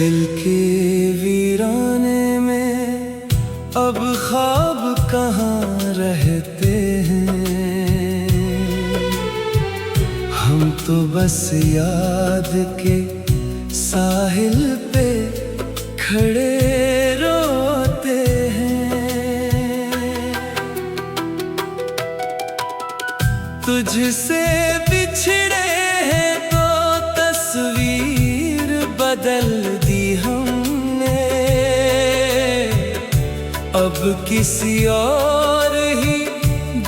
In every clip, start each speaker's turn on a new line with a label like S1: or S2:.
S1: दिल के वीराने में अब ख्वाब कहाँ रहते हैं। हम तो बस याद के साहिल पे खड़े रोते हैं। तुझसे बिछड़े हैं तो तस्वीर बदल दी हमने, अब किसी और ही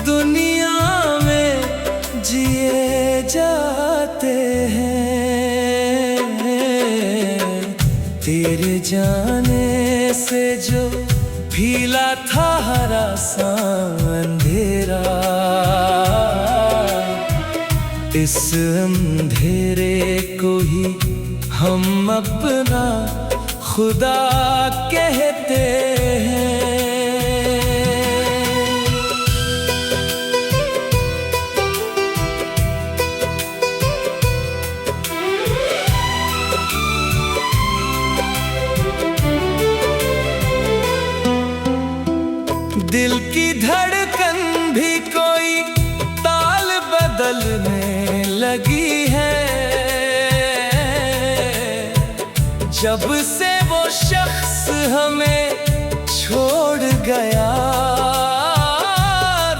S1: दुनिया में जिए जाते हैं। तेरे जाने से जो भीला था हरा सा अंधेरा, इस अंधेरे को ही हम अपना खुदा कहते हैं। दिल की धड़कन भी कोई ताल बदलने लगी है, जब से वो शख्स हमें छोड़ गया।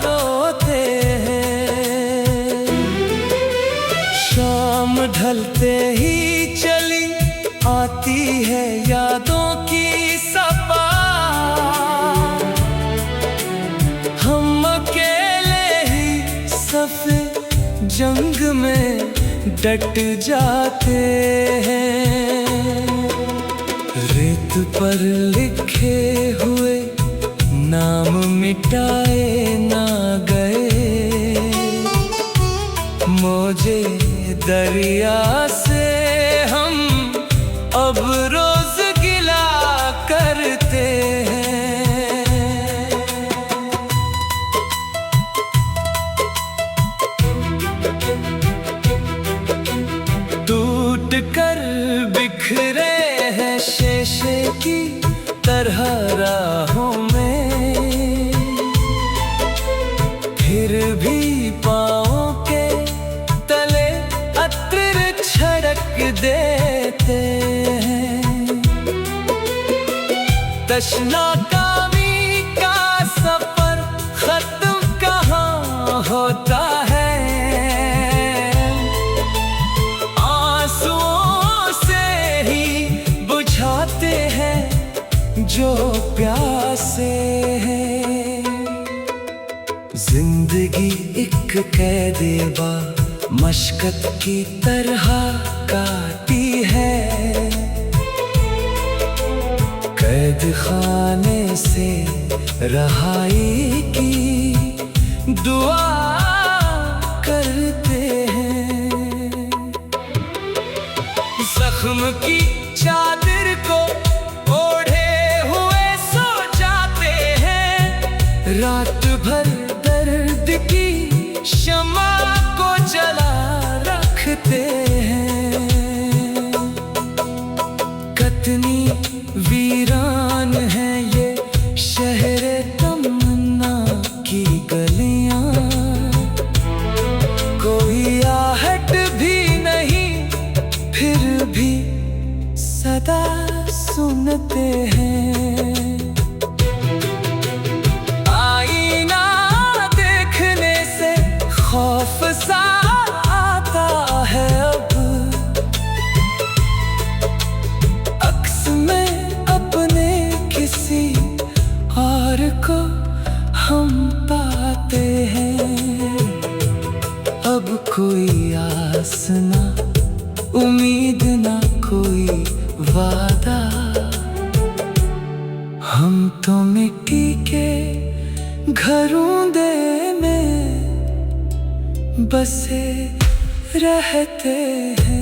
S1: रोते हैं शाम ढलते ही चली आती है यादों की सपा, हम अकेले ही सफ़े जंग में डट जाते हैं। रेत पर लिखे हुए नाम मिटाए ना गए, मौजे दरिया से हम अब रोज गिला करते हैं। टूट कर बिखरे हैं शीशे की तरह राहों में, फिर भी पाँव के तले अत्र छड़क देते हैं। तशनाकामी का सफर खत्म कहाँ होता है, जो प्यासे हैं। जिंदगी एक कैद-ए-बा मशक्कत की तरह काटी है, कैद खाने से रहाई की दुआ करते हैं। जख्म की चादर को रात भर दर्द की शमा को जला रखते हैं। कितनी वीरान है ये शहरे तमन्ना की गलियां, कोई आहट भी नहीं फिर भी सदा सुनते हैं। खौफ सा आता है अब अक्स में अपने किसी और को हम पाते हैं। अब कोई आस ना उम्मीद ना कोई वादा, हम तो मिट्टी के घरोंदे में बसे रहते हैं।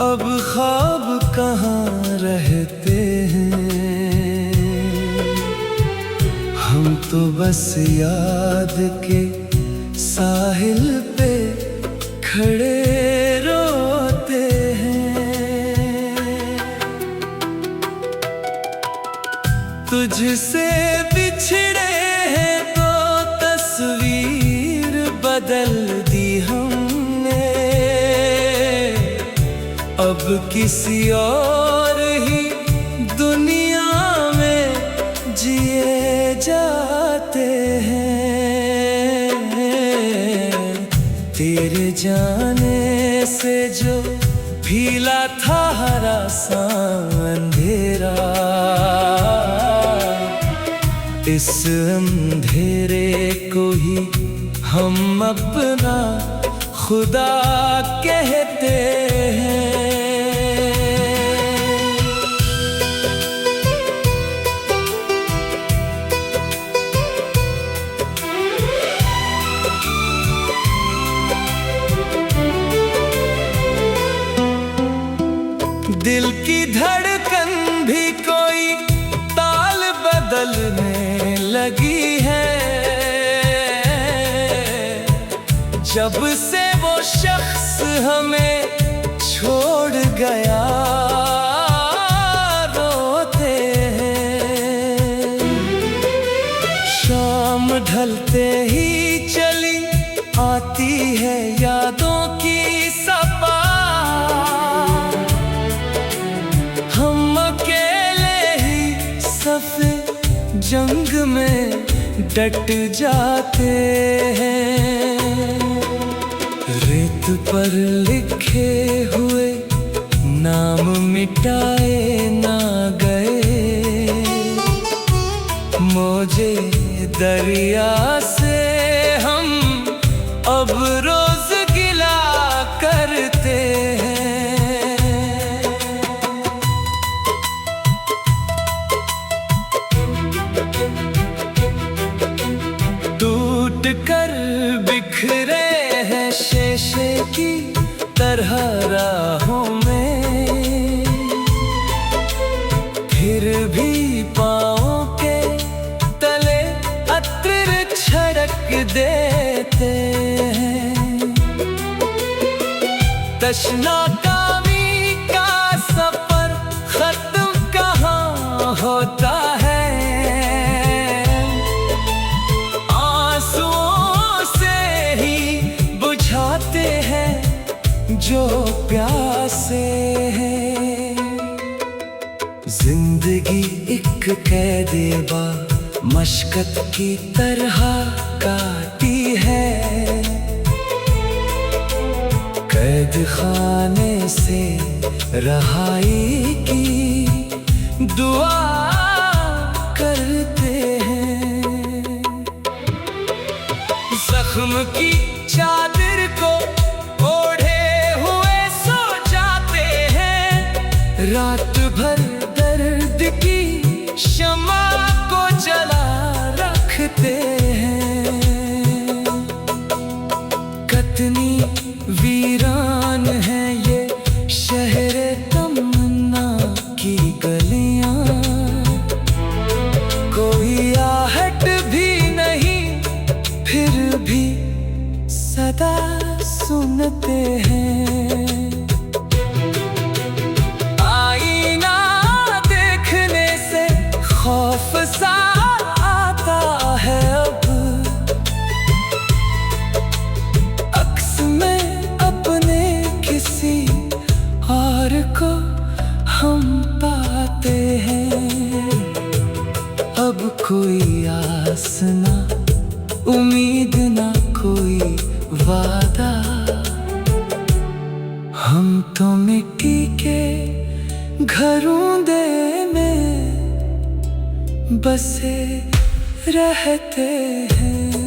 S1: अब ख्वाब कहाँ रहते हैं, हम तो बस याद के साहिल पे खड़े रोते हैं। तुझसे बिछड़े हैं तो तस्वीर बदल दी हमने, अब किसी और ही दुनिया में जिए जाते हैं। तेरे जाने से जो भीला था हरा सा अंधेरा, इस अंधेरे को ही हम अपना खुदा कहते हैं। दिल की धड़कन भी कोई ताल बदलने लगी है, जब से वो शख्स हमें छोड़ गया रोते हैं। शाम ढलते ही चली आती है यादों की सफा, हम अकेले ही सफ़े जंग में डट जाते हैं। रेत पर लिखे हुए नाम मिटाए ना गए, मौजे दरिया से हम अब रोज गिला करते हैं। टूट कर बिखरे हैं शीशे की तरह राहों में, फिर भी पाँव के तले अत्र छड़क देते हैं। तशनाकामी का सफर खत्म कहाँ होता है, जो प्यासे हैं। जिंदगी एक कैद-ए-बा मशक्कत की तरह काटी है, कैद खाने से रहाई की दुआ करते हैं। जख्म की चादर को रात भर दर्द की शमा को जला रखते हैं। कितनी वीरान है ये शहर तमन्ना की गलियां, कोई आहट भी नहीं फिर भी सदा सुनते हैं। खौफ सा आता है अब अक्स में अपने किसी और को हम पाते हैं। अब कोई आस ना उम्मीद ना कोई वादा, हम तो मिट्टी के घरोंदे में बसे रहते हैं।